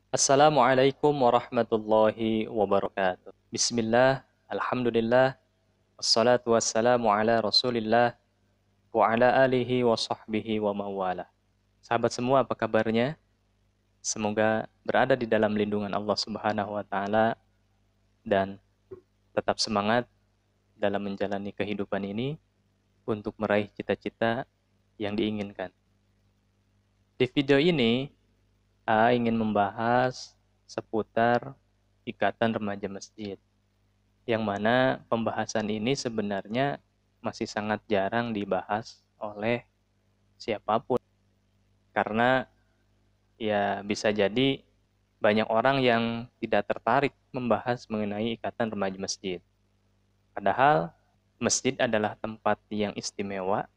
Assalamualaikum warahmatullahi wabarakatuh. Bismillah, alhamdulillah, wassalatu wassalamu ala rasulillah, wa ala alihi wa sahbihi wa mawala. Sahabat semua, apa kabarnya? Semoga berada di dalam lindungan Allah Subhanahu wa Ta'ala dan tetap semangat dalam menjalani kehidupan ini untuk meraih cita-cita yang diinginkan. Di video ini, A ingin membahas seputar Ikatan Remaja Masjid, yang mana pembahasan ini sebenarnya masih sangat jarang dibahas oleh siapapun. Karena ya bisa jadi banyak orang yang tidak tertarik membahas mengenai Ikatan Remaja Masjid. Padahal masjid adalah tempat yang istimewa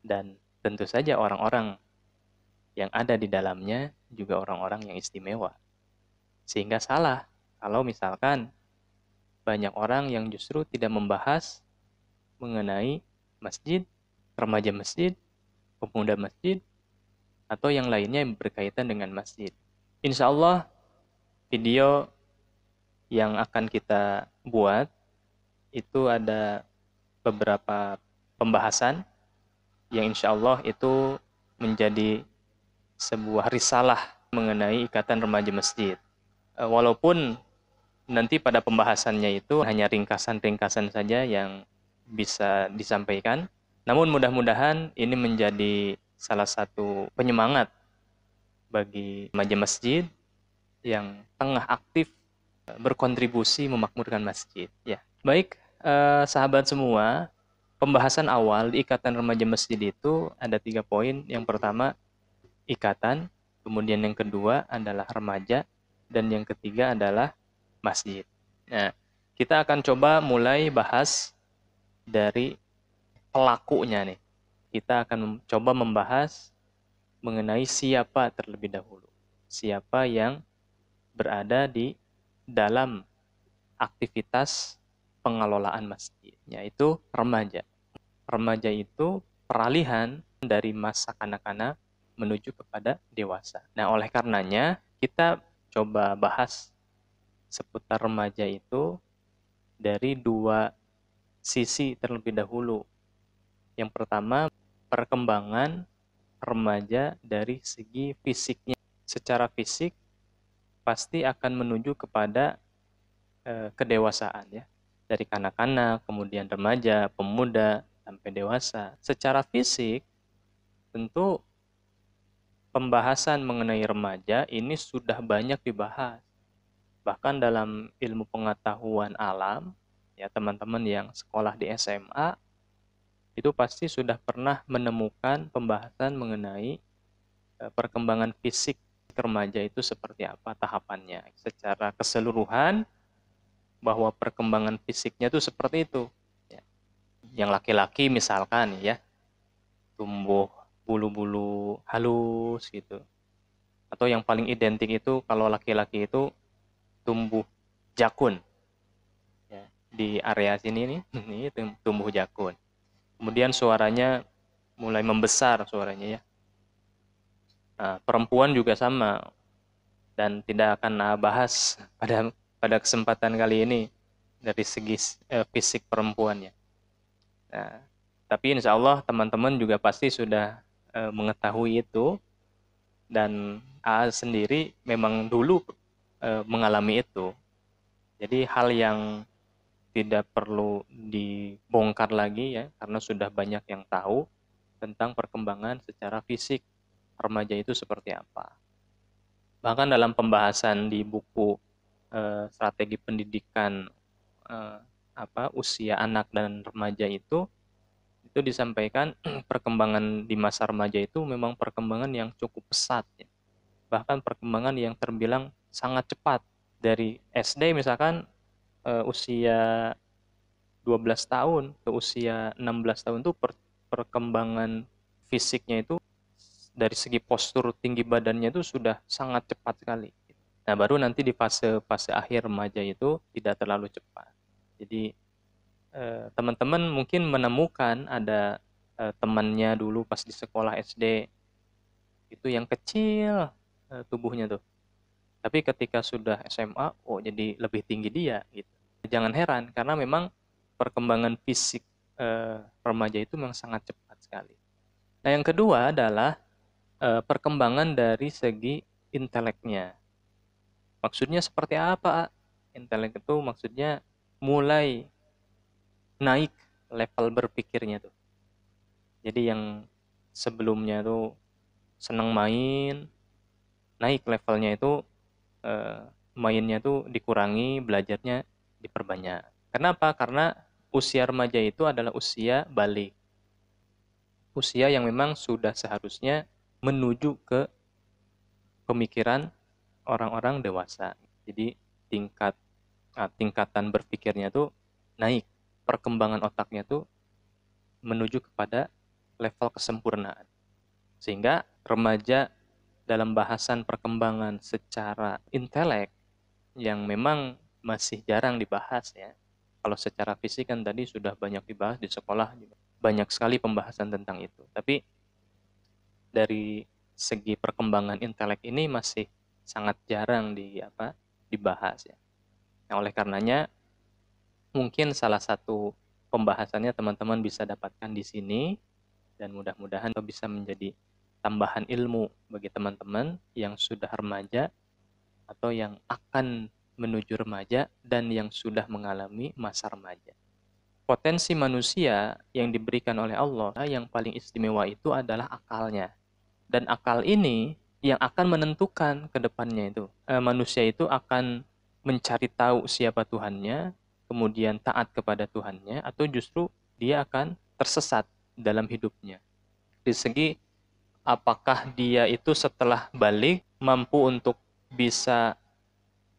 dan tentu saja orang-orang yang ada di dalamnya juga orang-orang yang istimewa. Sehingga salah kalau misalkan banyak orang yang justru tidak membahas mengenai masjid, remaja masjid, pemuda masjid, atau yang lainnya yang berkaitan dengan masjid. Insya Allah video yang akan kita buat itu ada beberapa pembahasan yang insya Allah itu menjadi sebuah risalah mengenai Ikatan Remaja Masjid. Walaupun nanti pada pembahasannya itu hanya ringkasan-ringkasan saja yang bisa disampaikan, namun mudah-mudahan ini menjadi salah satu penyemangat bagi remaja masjid yang tengah aktif berkontribusi memakmurkan masjid. Ya, baik sahabat semua, pembahasan awal di Ikatan Remaja Masjid itu ada 3 poin. Yang pertama ikatan, kemudian yang kedua adalah remaja, dan yang ketiga adalah masjid. Nah, kita akan coba mulai bahas dari pelakunya nih. Kita akan coba membahas mengenai siapa terlebih dahulu. Siapa yang berada di dalam aktivitas pengelolaan masjid, yaitu remaja. Remaja itu peralihan dari masa kanak-kanak menuju kepada dewasa. Nah, oleh karenanya kita coba bahas seputar remaja itu dari 2 sisi terlebih dahulu. Yang pertama, perkembangan remaja dari segi fisiknya. Secara fisik pasti akan menuju kepada kedewasaan ya. Dari kanak-kanak, kemudian remaja, pemuda, sampai dewasa. Secara fisik tentu pembahasan mengenai remaja ini sudah banyak dibahas. Bahkan dalam ilmu pengetahuan alam, ya teman-teman yang sekolah di SMA, itu pasti sudah pernah menemukan pembahasan mengenai perkembangan fisik remaja itu seperti apa tahapannya. Secara keseluruhan, bahwa perkembangan fisiknya itu seperti itu. Ya. Yang laki-laki misalkan ya, tumbuh bulu-bulu halus gitu. Atau yang paling identik itu kalau laki-laki itu tumbuh jakun. Ya. Di area sini nih, ini tumbuh jakun. Kemudian suaranya mulai membesar suaranya ya. Nah, perempuan juga sama, dan tidak akan bahas pada kesempatan kali ini dari segi fisik perempuannya. Nah, tapi insya Allah teman-teman juga pasti sudah mengetahui itu, dan A sendiri memang dulu mengalami itu. Jadi hal yang tidak perlu dibongkar lagi ya, karena sudah banyak yang tahu tentang perkembangan secara fisik remaja itu seperti apa. Bahkan dalam pembahasan di buku strategi pendidikan usia anak dan remaja itu disampaikan perkembangan di masa remaja itu memang perkembangan yang cukup pesat ya. Bahkan perkembangan yang terbilang sangat cepat. Dari SD misalkan usia 12 tahun ke usia 16 tahun itu perkembangan fisiknya itu dari segi postur tinggi badannya itu sudah sangat cepat sekali. Nah, baru nanti di fase akhir remaja itu tidak terlalu cepat. Jadi teman-teman mungkin menemukan ada temannya dulu pas di sekolah SD itu yang kecil tubuhnya tuh. Tapi ketika sudah SMA, oh jadi lebih tinggi dia gitu. Jangan heran karena memang perkembangan fisik remaja itu memang sangat cepat sekali. Nah, yang kedua adalah perkembangan dari segi inteleknya. Maksudnya seperti apa? Intelek itu maksudnya mulai naik level berpikirnya tuh. Jadi yang sebelumnya tuh senang main, naik levelnya itu mainnya tuh dikurangi, belajarnya diperbanyak. Kenapa? Karena usia remaja itu adalah usia balik. Usia yang memang sudah seharusnya menuju ke pemikiran orang-orang dewasa. Jadi tingkatan berpikirnya tuh naik, perkembangan otaknya tuh menuju kepada level kesempurnaan. Sehingga remaja dalam bahasan perkembangan secara intelek yang memang masih jarang dibahas ya. Kalau secara fisik kan tadi sudah banyak dibahas di sekolah juga. Banyak sekali pembahasan tentang itu. Tapi dari segi perkembangan intelek ini masih sangat jarang dibahas ya. Nah, oleh karenanya mungkin salah satu pembahasannya teman-teman bisa dapatkan di sini dan mudah-mudahan bisa menjadi tambahan ilmu bagi teman-teman yang sudah remaja atau yang akan menuju remaja dan yang sudah mengalami masa remaja. Potensi manusia yang diberikan oleh Allah yang paling istimewa itu adalah akalnya. Dan akal ini yang akan menentukan ke depannya itu. Manusia itu akan mencari tahu siapa Tuhannya, kemudian taat kepada Tuhannya, atau justru dia akan tersesat dalam hidupnya. Di segi apakah dia itu setelah balik mampu untuk bisa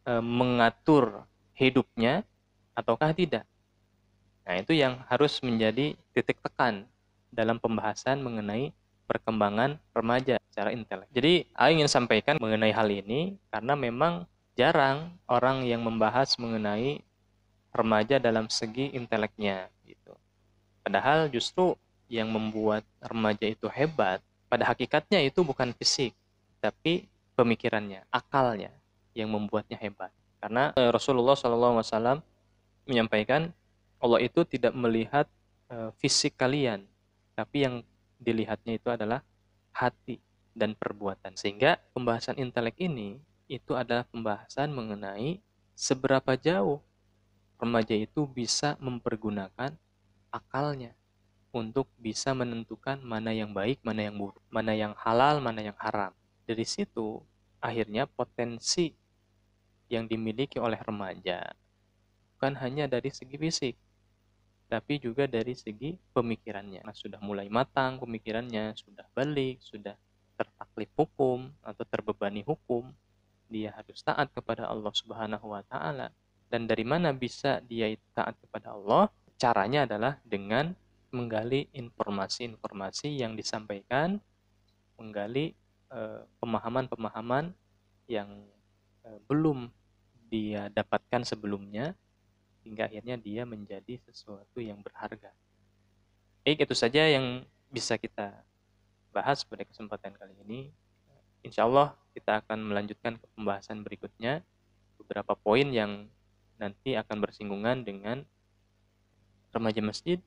mengatur hidupnya ataukah tidak. Nah, itu yang harus menjadi titik tekan dalam pembahasan mengenai perkembangan remaja secara intelek. Jadi, saya ingin sampaikan mengenai hal ini karena memang jarang orang yang membahas mengenai remaja dalam segi inteleknya gitu. Padahal justru yang membuat remaja itu hebat, pada hakikatnya itu bukan fisik, tapi pemikirannya, akalnya yang membuatnya hebat. Karena Rasulullah SAW menyampaikan Allah itu tidak melihat fisik kalian, tapi yang dilihatnya itu adalah hati dan perbuatan. Sehingga pembahasan intelek ini itu adalah pembahasan mengenai seberapa jauh remaja itu bisa mempergunakan akalnya untuk bisa menentukan mana yang baik, mana yang buruk, mana yang halal, mana yang haram. Dari situ akhirnya potensi yang dimiliki oleh remaja bukan hanya dari segi fisik, tapi juga dari segi pemikirannya. Nah, sudah mulai matang pemikirannya, sudah balik, sudah tertaklif hukum atau terbebani hukum, dia harus taat kepada Allah Subhanahu wa taala. Dan dari mana bisa dia taat kepada Allah? Caranya adalah dengan menggali informasi-informasi yang disampaikan, menggali pemahaman-pemahaman yang belum dia dapatkan sebelumnya, hingga akhirnya dia menjadi sesuatu yang berharga. Baik, itu saja yang bisa kita bahas pada kesempatan kali ini. Insya Allah kita akan melanjutkan ke pembahasan berikutnya, beberapa poin yang nanti akan bersinggungan dengan remaja masjid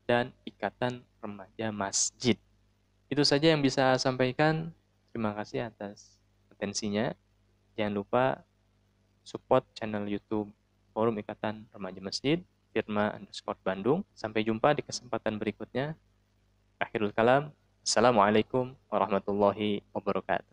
dan ikatan remaja masjid. Itu saja yang bisa saya sampaikan. Terima kasih atas atensinya. Jangan lupa support channel YouTube Forum Ikatan Remaja Masjid, Firma_Bandung. Sampai jumpa di kesempatan berikutnya. Akhirul kalam. Assalamualaikum warahmatullahi wabarakatuh.